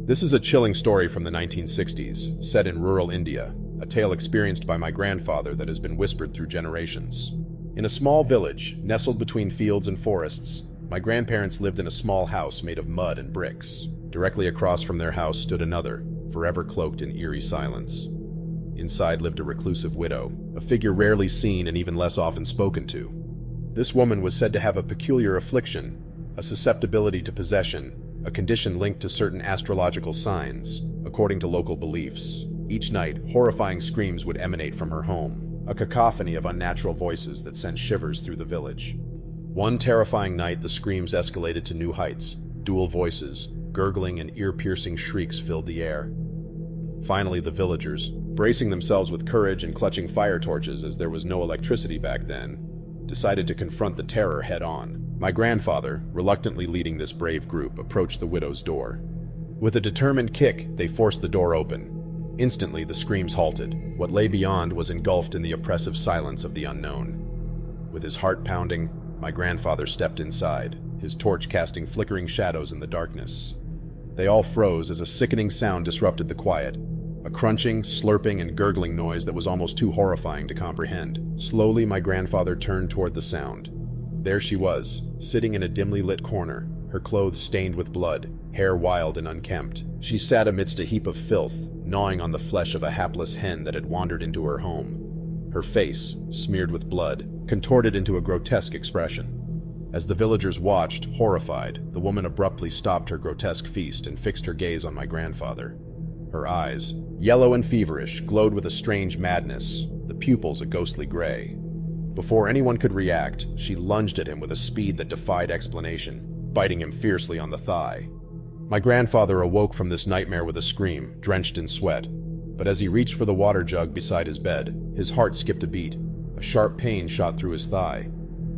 This is a chilling story from the 1960s, set in rural India, a tale experienced by my grandfather that has been whispered through generations. In a small village, nestled between fields and forests, my grandparents lived in a small house made of mud and bricks. Directly across from their house stood another, forever cloaked in eerie silence. Inside lived a reclusive widow, a figure rarely seen and even less often spoken to. This woman was said to have a peculiar affliction, a susceptibility to possession, a condition linked to certain astrological signs, according to local beliefs. Each night, horrifying screams would emanate from her home, a cacophony of unnatural voices that sent shivers through the village. One terrifying night, the screams escalated to new heights. Dual voices, gurgling and ear-piercing shrieks filled the air. Finally, the villagers, bracing themselves with courage and clutching fire torches as there was no electricity back then, decided to confront the terror head-on. My grandfather, reluctantly leading this brave group, approached the widow's door. With a determined kick, they forced the door open. Instantly, the screams halted. What lay beyond was engulfed in the oppressive silence of the unknown. With his heart pounding, my grandfather stepped inside, his torch casting flickering shadows in the darkness. They all froze as a sickening sound disrupted the quiet, a crunching, slurping, and gurgling noise that was almost too horrifying to comprehend. Slowly, my grandfather turned toward the sound. There she was, sitting in a dimly lit corner, her clothes stained with blood, hair wild and unkempt. She sat amidst a heap of filth, gnawing on the flesh of a hapless hen that had wandered into her home. Her face, smeared with blood, contorted into a grotesque expression. As the villagers watched, horrified, the woman abruptly stopped her grotesque feast and fixed her gaze on my grandfather. Her eyes, yellow and feverish, glowed with a strange madness, the pupils a ghostly gray. Before anyone could react, she lunged at him with a speed that defied explanation, biting him fiercely on the thigh. My grandfather awoke from this nightmare with a scream, drenched in sweat. But as he reached for the water jug beside his bed, his heart skipped a beat. A sharp pain shot through his thigh.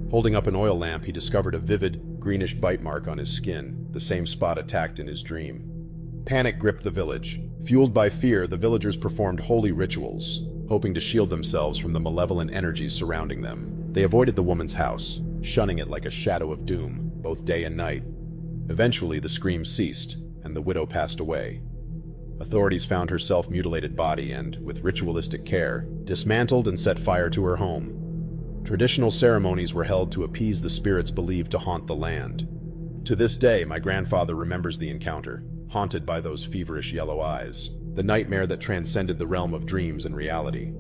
Holding up an oil lamp, he discovered a vivid, greenish bite mark on his skin, the same spot attacked in his dream. Panic gripped the village. Fueled by fear, the villagers performed holy rituals, hoping to shield themselves from the malevolent energies surrounding them. They avoided the woman's house, shunning it like a shadow of doom, both day and night. Eventually, the screams ceased, and the widow passed away. Authorities found her self-mutilated body and, with ritualistic care, dismantled and set fire to her home. Traditional ceremonies were held to appease the spirits believed to haunt the land. To this day, my grandfather remembers the encounter, haunted by those feverish yellow eyes, the nightmare that transcended the realm of dreams and reality.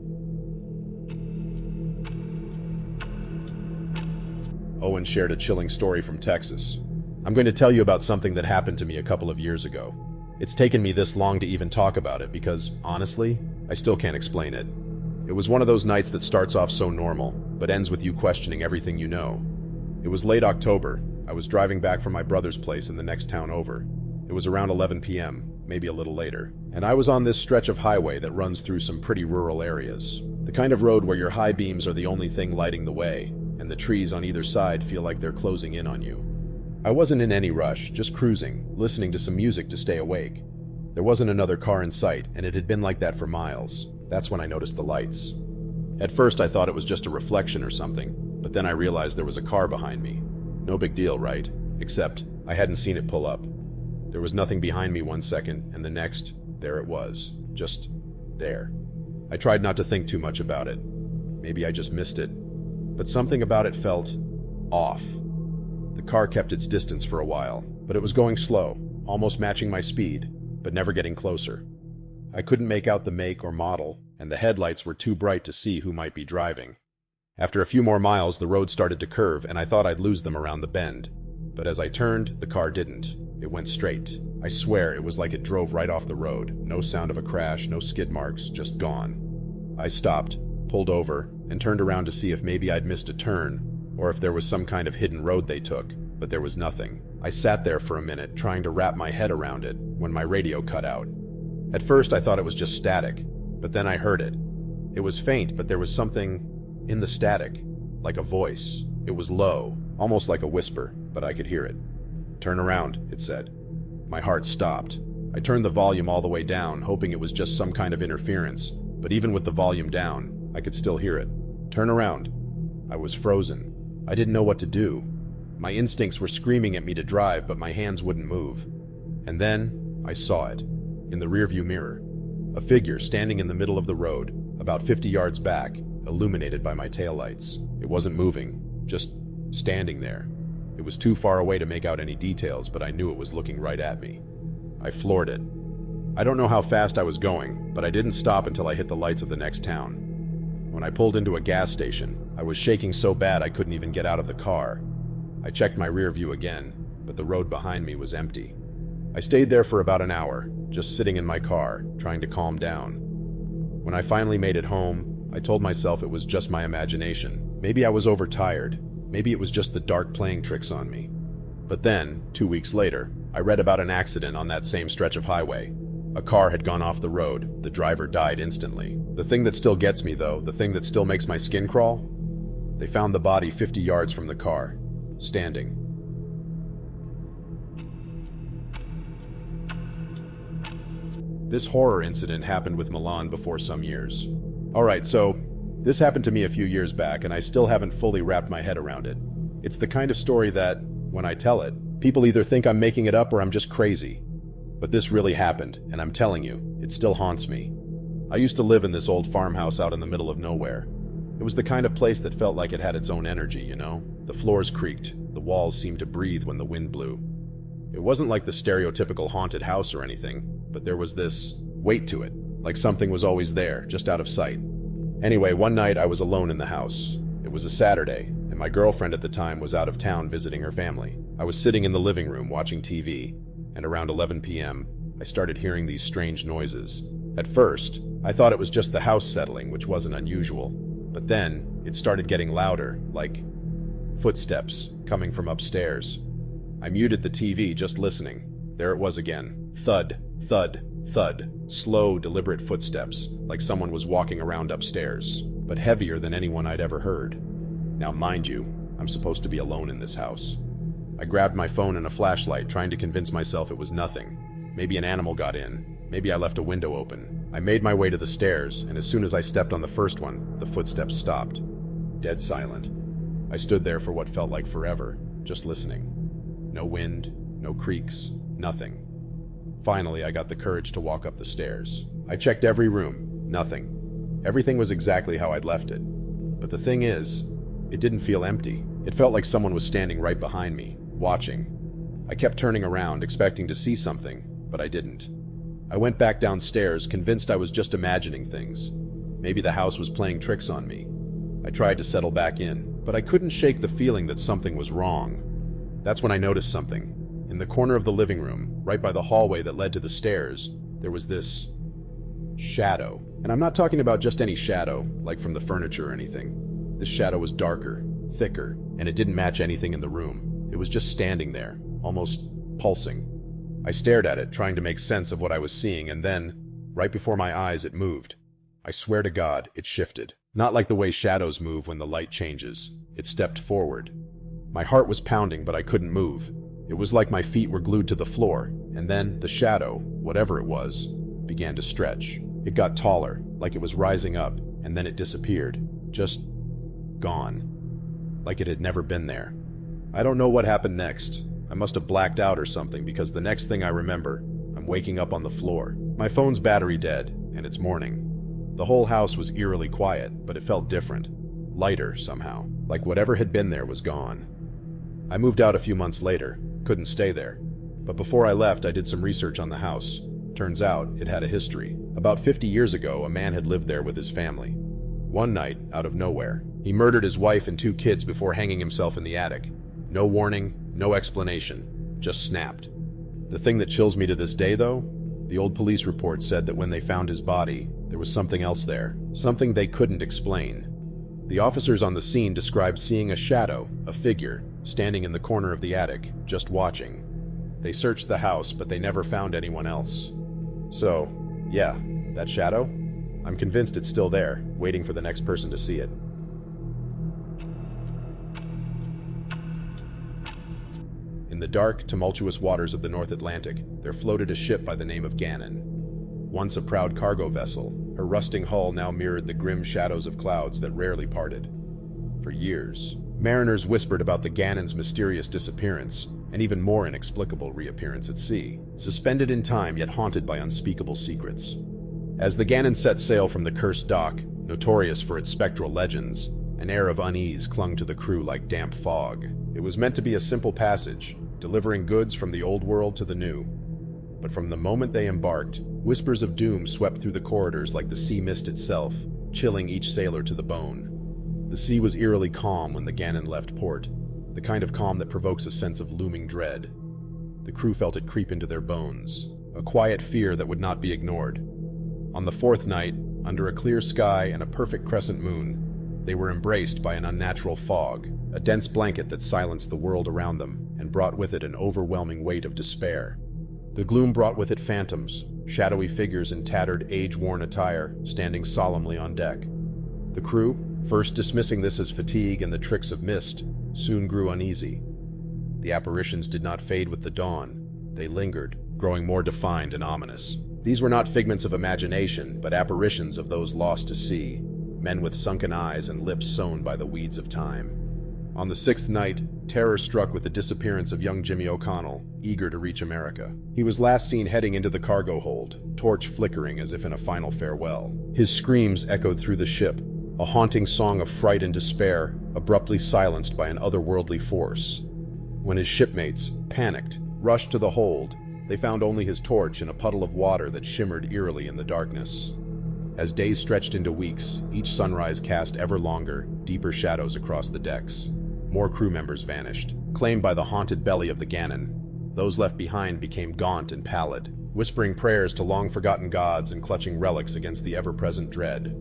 Owen shared a chilling story from Texas. I'm going to tell you about something that happened to me a couple of years ago. It's taken me this long to even talk about it because, honestly, I still can't explain it. It was one of those nights that starts off so normal, but ends with you questioning everything you know. It was late October. I was driving back from my brother's place in the next town over. It was around 11 p.m., maybe a little later, and I was on this stretch of highway that runs through some pretty rural areas. The kind of road where your high beams are the only thing lighting the way, and the trees on either side feel like they're closing in on you. I wasn't in any rush, just cruising, listening to some music to stay awake. There wasn't another car in sight, and it had been like that for miles. That's when I noticed the lights. At first I thought it was just a reflection or something, but then I realized there was a car behind me. No big deal, right? Except I hadn't seen it pull up. There was nothing behind me 1 second, and the next, there it was. Just there. I tried not to think too much about it. Maybe I just missed it. But something about it felt off. The car kept its distance for a while, but it was going slow, almost matching my speed, but never getting closer. I couldn't make out the make or model, and the headlights were too bright to see who might be driving. After a few more miles, the road started to curve, and I thought I'd lose them around the bend. But as I turned, the car didn't. It went straight. I swear it was like it drove right off the road. No sound of a crash, no skid marks, just gone. I stopped, pulled over, and turned around to see if maybe I'd missed a turn, or if there was some kind of hidden road they took, but there was nothing. I sat there for a minute, trying to wrap my head around it, when my radio cut out. At first I thought it was just static, but then I heard it. It was faint, but there was something in the static, like a voice. It was low, almost like a whisper, but I could hear it. "Turn around," it said. My heart stopped. I turned the volume all the way down, hoping it was just some kind of interference, but even with the volume down, I could still hear it. "Turn around." I was frozen. I didn't know what to do. My instincts were screaming at me to drive, but my hands wouldn't move. And then, I saw it. In the rearview mirror. A figure standing in the middle of the road, about 50 yards back, illuminated by my taillights. It wasn't moving, just standing there. It was too far away to make out any details, but I knew it was looking right at me. I floored it. I don't know how fast I was going, but I didn't stop until I hit the lights of the next town. When I pulled into a gas station, I was shaking so bad I couldn't even get out of the car. I checked my rear view again, but the road behind me was empty. I stayed there for about an hour, just sitting in my car, trying to calm down. When I finally made it home, I told myself it was just my imagination. Maybe I was overtired. Maybe it was just the dark playing tricks on me. But then, 2 weeks later, I read about an accident on that same stretch of highway. A car had gone off the road. The driver died instantly. The thing that still gets me, though, the thing that still makes my skin crawl? They found the body 50 yards from the car, standing. This horror incident happened with Milan before some years. Alright, so this happened to me a few years back, and I still haven't fully wrapped my head around it. It's the kind of story that, when I tell it, people either think I'm making it up or I'm just crazy. But this really happened, and I'm telling you, it still haunts me. I used to live in this old farmhouse out in the middle of nowhere. It was the kind of place that felt like it had its own energy, you know? The floors creaked, the walls seemed to breathe when the wind blew. It wasn't like the stereotypical haunted house or anything, but there was this weight to it, like something was always there, just out of sight. Anyway, one night I was alone in the house. It was a Saturday, and my girlfriend at the time was out of town visiting her family. I was sitting in the living room watching TV, and around 11 p.m., I started hearing these strange noises. At first, I thought it was just the house settling, which wasn't unusual. But then, it started getting louder, like footsteps coming from upstairs. I muted the TV, just listening. There it was again. Thud, thud, thud. Slow, deliberate footsteps, like someone was walking around upstairs, but heavier than anyone I'd ever heard. Now, mind you, I'm supposed to be alone in this house. I grabbed my phone and a flashlight, trying to convince myself it was nothing. Maybe an animal got in. Maybe I left a window open. I made my way to the stairs, and as soon as I stepped on the first one, the footsteps stopped. Dead silent. I stood there for what felt like forever, just listening. No wind, no creaks, nothing. Finally, I got the courage to walk up the stairs. I checked every room. Nothing. Everything was exactly how I'd left it. But the thing is, it didn't feel empty. It felt like someone was standing right behind me, watching. I kept turning around, expecting to see something, but I didn't. I went back downstairs, convinced I was just imagining things. Maybe the house was playing tricks on me. I tried to settle back in, but I couldn't shake the feeling that something was wrong. That's when I noticed something. In the corner of the living room, right by the hallway that led to the stairs, there was this shadow. And I'm not talking about just any shadow, like from the furniture or anything. This shadow was darker, thicker, and it didn't match anything in the room. It was just standing there, almost pulsing. I stared at it, trying to make sense of what I was seeing, and then, right before my eyes, it moved. I swear to God, it shifted. Not like the way shadows move when the light changes. It stepped forward. My heart was pounding, but I couldn't move. It was like my feet were glued to the floor, and then the shadow, whatever it was, began to stretch. It got taller, like it was rising up, and then it disappeared. Just gone. Like it had never been there. I don't know what happened next. I must have blacked out or something, because the next thing I remember, I'm waking up on the floor. My phone's battery dead, and it's morning. The whole house was eerily quiet, but it felt different. Lighter, somehow. Like whatever had been there was gone. I moved out a few months later. Couldn't stay there. But before I left, I did some research on the house. Turns out, it had a history. About 50 years ago, a man had lived there with his family. One night, out of nowhere, he murdered his wife and 2 kids before hanging himself in the attic. No warning, no explanation. Just snapped. The thing that chills me to this day, though? The old police report said that when they found his body, there was something else there. Something they couldn't explain. The officers on the scene described seeing a shadow, a figure, standing in the corner of the attic, just watching. They searched the house, but they never found anyone else. So, yeah, that shadow? I'm convinced it's still there, waiting for the next person to see it. In the dark, tumultuous waters of the North Atlantic, there floated a ship by the name of Gannon. Once a proud cargo vessel, her rusting hull now mirrored the grim shadows of clouds that rarely parted. For years, mariners whispered about the Gannon's mysterious disappearance, an even more inexplicable reappearance at sea, suspended in time yet haunted by unspeakable secrets. As the Gannon set sail from the cursed dock, notorious for its spectral legends, an air of unease clung to the crew like damp fog. It was meant to be a simple passage, delivering goods from the old world to the new. But from the moment they embarked, whispers of doom swept through the corridors like the sea mist itself, chilling each sailor to the bone. The sea was eerily calm when the Gannon left port, the kind of calm that provokes a sense of looming dread. The crew felt it creep into their bones, a quiet fear that would not be ignored. On the fourth night, under a clear sky and a perfect crescent moon, they were embraced by an unnatural fog, a dense blanket that silenced the world around them and brought with it an overwhelming weight of despair. The gloom brought with it phantoms, shadowy figures in tattered, age-worn attire, standing solemnly on deck. The crew, first dismissing this as fatigue and the tricks of mist, soon grew uneasy. The apparitions did not fade with the dawn. They lingered, growing more defined and ominous. These were not figments of imagination, but apparitions of those lost to sea, men with sunken eyes and lips sown by the weeds of time. On the sixth night, terror struck with the disappearance of young Jimmy O'Connell, eager to reach America. He was last seen heading into the cargo hold, torch flickering as if in a final farewell. His screams echoed through the ship, a haunting song of fright and despair, abruptly silenced by an otherworldly force. When his shipmates, panicked, rushed to the hold, they found only his torch in a puddle of water that shimmered eerily in the darkness. As days stretched into weeks, each sunrise cast ever longer, deeper shadows across the decks. More crew members vanished, claimed by the haunted belly of the Gannon. Those left behind became gaunt and pallid, whispering prayers to long-forgotten gods and clutching relics against the ever-present dread.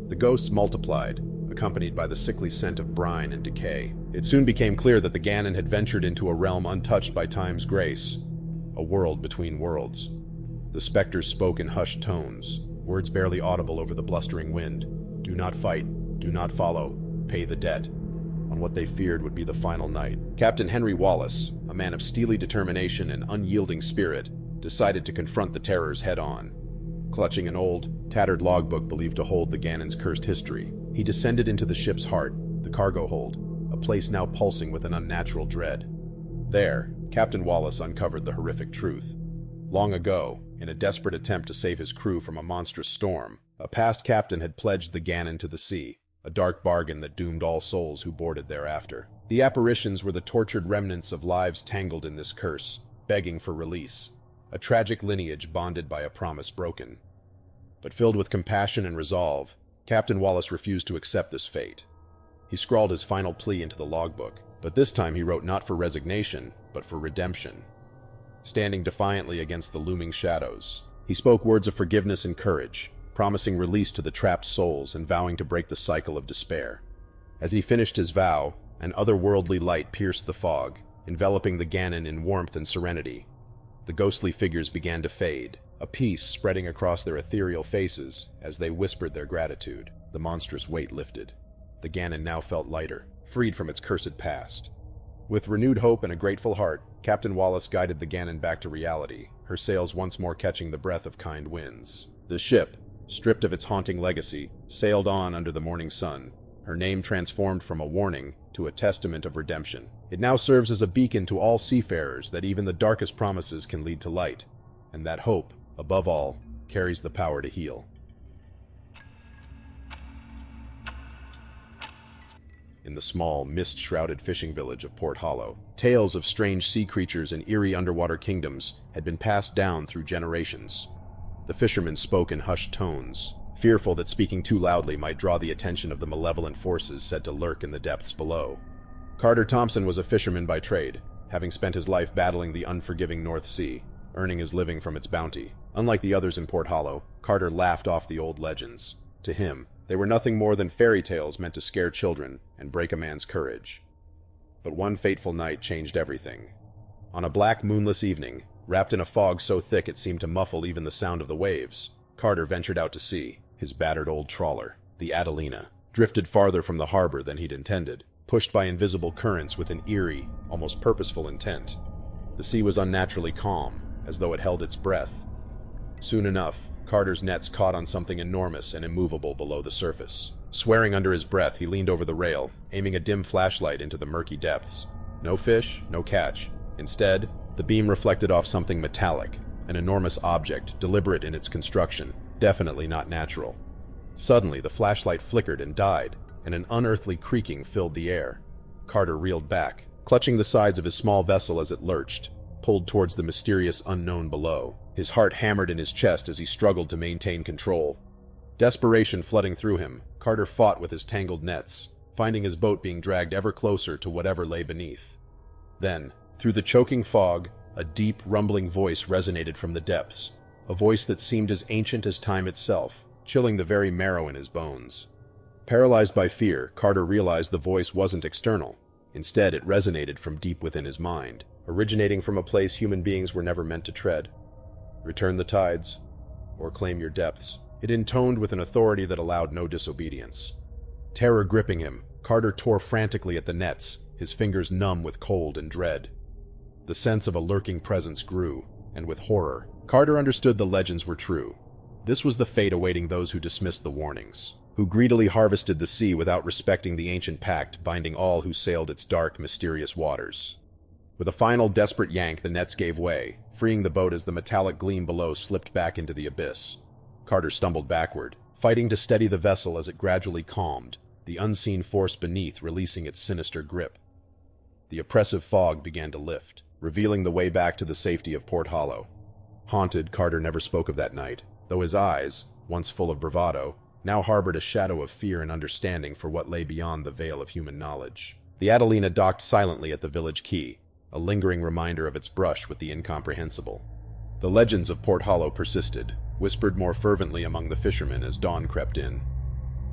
The ghosts multiplied, accompanied by the sickly scent of brine and decay. It soon became clear that the Gannon had ventured into a realm untouched by time's grace, a world between worlds. The specters spoke in hushed tones, words barely audible over the blustering wind. Do not fight, do not follow, pay the debt. On what they feared would be the final night, Captain Henry Wallace, a man of steely determination and unyielding spirit, decided to confront the terrors head-on. Clutching an old, tattered logbook believed to hold the Gannon's cursed history, he descended into the ship's heart, the cargo hold, a place now pulsing with an unnatural dread. There, Captain Wallace uncovered the horrific truth. Long ago, in a desperate attempt to save his crew from a monstrous storm, a past captain had pledged the Gannon to the sea, a dark bargain that doomed all souls who boarded thereafter. The apparitions were the tortured remnants of lives tangled in this curse, begging for release, a tragic lineage bonded by a promise broken. But filled with compassion and resolve, Captain Wallace refused to accept this fate. He scrawled his final plea into the logbook, but this time he wrote not for resignation, but for redemption. Standing defiantly against the looming shadows, he spoke words of forgiveness and courage, promising release to the trapped souls and vowing to break the cycle of despair. As he finished his vow, an otherworldly light pierced the fog, enveloping the Gannon in warmth and serenity. The ghostly figures began to fade, a peace spreading across their ethereal faces as they whispered their gratitude. The monstrous weight lifted. The Gannon now felt lighter, freed from its cursed past. With renewed hope and a grateful heart, Captain Wallace guided the Gannon back to reality, her sails once more catching the breath of kind winds. The ship, stripped of its haunting legacy, sailed on under the morning sun, her name transformed from a warning to a testament of redemption. It now serves as a beacon to all seafarers that even the darkest promises can lead to light, and that hope, above all, carries the power to heal. In the small, mist-shrouded fishing village of Port Hollow, tales of strange sea creatures and eerie underwater kingdoms had been passed down through generations. The fishermen spoke in hushed tones, fearful that speaking too loudly might draw the attention of the malevolent forces said to lurk in the depths below. Carter Thompson was a fisherman by trade, having spent his life battling the unforgiving North Sea, earning his living from its bounty. Unlike the others in Port Hollow, Carter laughed off the old legends. To him, they were nothing more than fairy tales meant to scare children and break a man's courage. But one fateful night changed everything. On a black, moonless evening, wrapped in a fog so thick it seemed to muffle even the sound of the waves, Carter ventured out to sea. His battered old trawler, the Adelina, drifted farther from the harbor than he'd intended, pushed by invisible currents with an eerie, almost purposeful intent. The sea was unnaturally calm, as though it held its breath. Soon enough, Carter's nets caught on something enormous and immovable below the surface. Swearing under his breath, he leaned over the rail, aiming a dim flashlight into the murky depths. No fish, no catch, Instead, the beam reflected off something metallic, an enormous object, deliberate in its construction, definitely not natural. Suddenly, the flashlight flickered and died, and an unearthly creaking filled the air. Carter reeled back, clutching the sides of his small vessel as it lurched, pulled towards the mysterious unknown below. His heart hammered in his chest as he struggled to maintain control. Desperation flooding through him, Carter fought with his tangled nets, finding his boat being dragged ever closer to whatever lay beneath. Then, through the choking fog, a deep, rumbling voice resonated from the depths, a voice that seemed as ancient as time itself, chilling the very marrow in his bones. Paralyzed by fear, Carter realized the voice wasn't external. Instead, it resonated from deep within his mind, originating from a place human beings were never meant to tread. Return the tides, or claim your depths. It intoned with an authority that allowed no disobedience. Terror gripping him, Carter tore frantically at the nets, his fingers numb with cold and dread. The sense of a lurking presence grew, and with horror, Carter understood the legends were true. This was the fate awaiting those who dismissed the warnings, who greedily harvested the sea without respecting the ancient pact binding all who sailed its dark, mysterious waters. With a final desperate yank, the nets gave way, freeing the boat as the metallic gleam below slipped back into the abyss. Carter stumbled backward, fighting to steady the vessel as it gradually calmed, the unseen force beneath releasing its sinister grip. The oppressive fog began to lift, revealing the way back to the safety of Port Hollow. Haunted, Carter never spoke of that night, though his eyes, once full of bravado, now harbored a shadow of fear and understanding for what lay beyond the veil of human knowledge. The Adelina docked silently at the village quay, a lingering reminder of its brush with the incomprehensible. The legends of Port Hollow persisted, whispered more fervently among the fishermen as dawn crept in.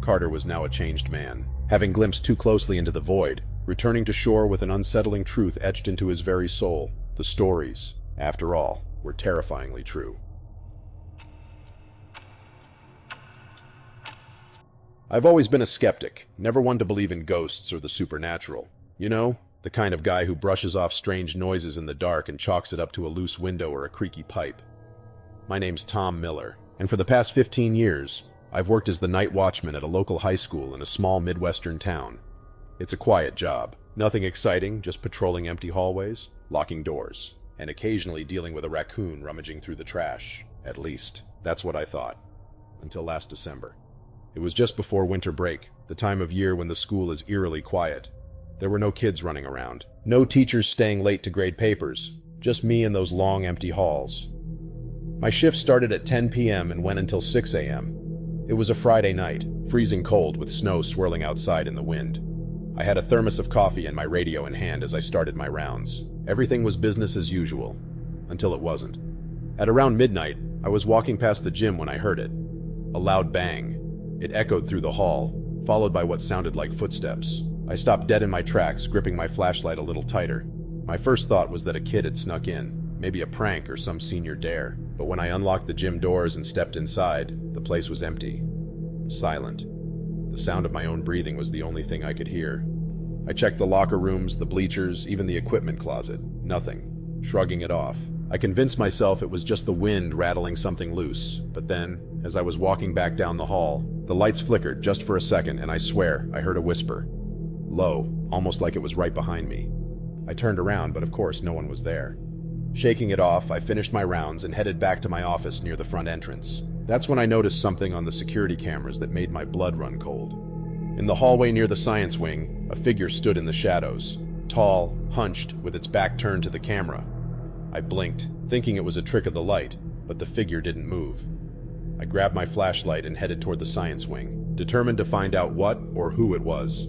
Carter was now a changed man, having glimpsed too closely into the void, returning to shore with an unsettling truth etched into his very soul. The stories, after all, were terrifyingly true. I've always been a skeptic, never one to believe in ghosts or the supernatural. You know, the kind of guy who brushes off strange noises in the dark and chalks it up to a loose window or a creaky pipe. My name's Tom Miller, and for the past 15 years, I've worked as the night watchman at a local high school in a small Midwestern town. It's a quiet job, nothing exciting, just patrolling empty hallways, locking doors, and occasionally dealing with a raccoon rummaging through the trash. At least, that's what I thought. Until last December. It was just before winter break, the time of year when the school is eerily quiet. There were no kids running around, no teachers staying late to grade papers, just me in those long empty halls. My shift started at 10 p.m. and went until 6 a.m. It was a Friday night, freezing cold with snow swirling outside in the wind. I had a thermos of coffee and my radio in hand as I started my rounds. Everything was business as usual, until it wasn't. At around midnight, I was walking past the gym when I heard it. A loud bang. It echoed through the hall, followed by what sounded like footsteps. I stopped dead in my tracks, gripping my flashlight a little tighter. My first thought was that a kid had snuck in, maybe a prank or some senior dare. But when I unlocked the gym doors and stepped inside, the place was empty. Silent. The sound of my own breathing was the only thing I could hear. I checked the locker rooms, the bleachers, even the equipment closet. Nothing. Shrugging it off. I convinced myself it was just the wind rattling something loose. But then, as I was walking back down the hall, the lights flickered just for a second, and I swear I heard a whisper. Low, almost like it was right behind me. I turned around, but of course no one was there. Shaking it off, I finished my rounds and headed back to my office near the front entrance. That's when I noticed something on the security cameras that made my blood run cold. In the hallway near the science wing, a figure stood in the shadows, tall, hunched, with its back turned to the camera. I blinked, thinking it was a trick of the light, but the figure didn't move. I grabbed my flashlight and headed toward the science wing, determined to find out what or who it was.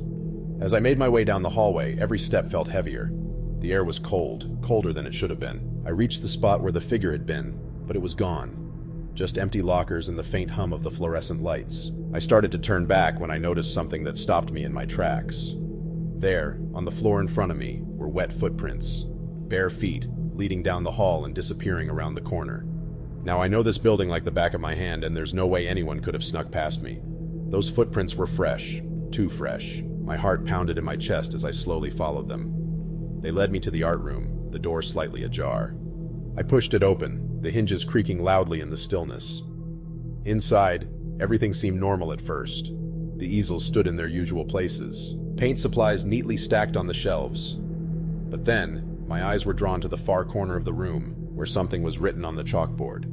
As I made my way down the hallway, every step felt heavier. The air was cold, colder than it should have been. I reached the spot where the figure had been, but it was gone. Just empty lockers and the faint hum of the fluorescent lights. I started to turn back when I noticed something that stopped me in my tracks. There, on the floor in front of me, were wet footprints. Bare feet, leading down the hall and disappearing around the corner. Now I know this building like the back of my hand, and there's no way anyone could have snuck past me. Those footprints were fresh, too fresh. My heart pounded in my chest as I slowly followed them. They led me to the art room, the door slightly ajar. I pushed it open, the hinges creaking loudly in the stillness. Inside, everything seemed normal at first. The easels stood in their usual places, paint supplies neatly stacked on the shelves. But then, My eyes were drawn to the far corner of the room, where something was written on the chalkboard.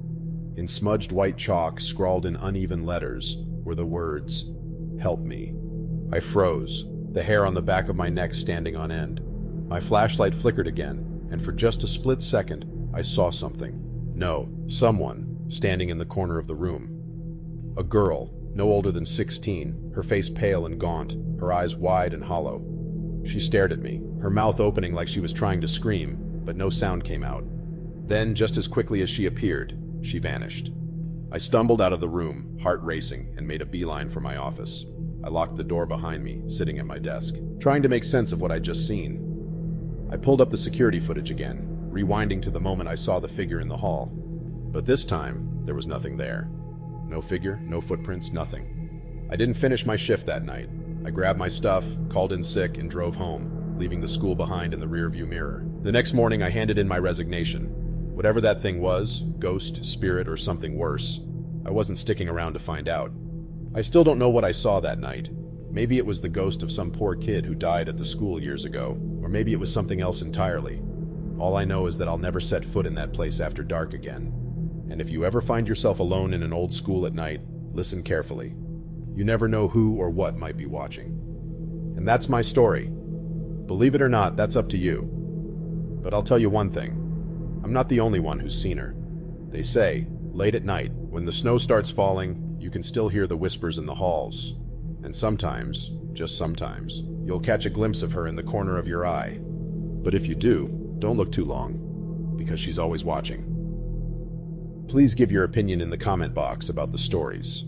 In smudged white chalk, scrawled in uneven letters, were the words, "Help me." I froze, the hair on the back of my neck standing on end. My flashlight flickered again, and for just a split second, I saw something. No, someone, standing in the corner of the room. A girl, no older than 16, her face pale and gaunt, her eyes wide and hollow. She stared at me, her mouth opening like she was trying to scream, but no sound came out. Then, just as quickly as she appeared, she vanished. I stumbled out of the room, heart racing, and made a beeline for my office. I locked the door behind me, sitting at my desk, trying to make sense of what I'd just seen. I pulled up the security footage again, rewinding to the moment I saw the figure in the hall. But this time, there was nothing there. No figure, no footprints, nothing. I didn't finish my shift that night. I grabbed my stuff, called in sick, and drove home, leaving the school behind in the rearview mirror. The next morning, I handed in my resignation. Whatever that thing was, ghost, spirit, or something worse, I wasn't sticking around to find out. I still don't know what I saw that night. Maybe it was the ghost of some poor kid who died at the school years ago, or maybe it was something else entirely. All I know is that I'll never set foot in that place after dark again. And if you ever find yourself alone in an old school at night, listen carefully. You never know who or what might be watching. And that's my story. Believe it or not, that's up to you. But I'll tell you one thing. I'm not the only one who's seen her. They say, late at night, when the snow starts falling, you can still hear the whispers in the halls. And sometimes, just sometimes, you'll catch a glimpse of her in the corner of your eye. But if you do, don't look too long, because she's always watching. Please give your opinion in the comment box about the stories.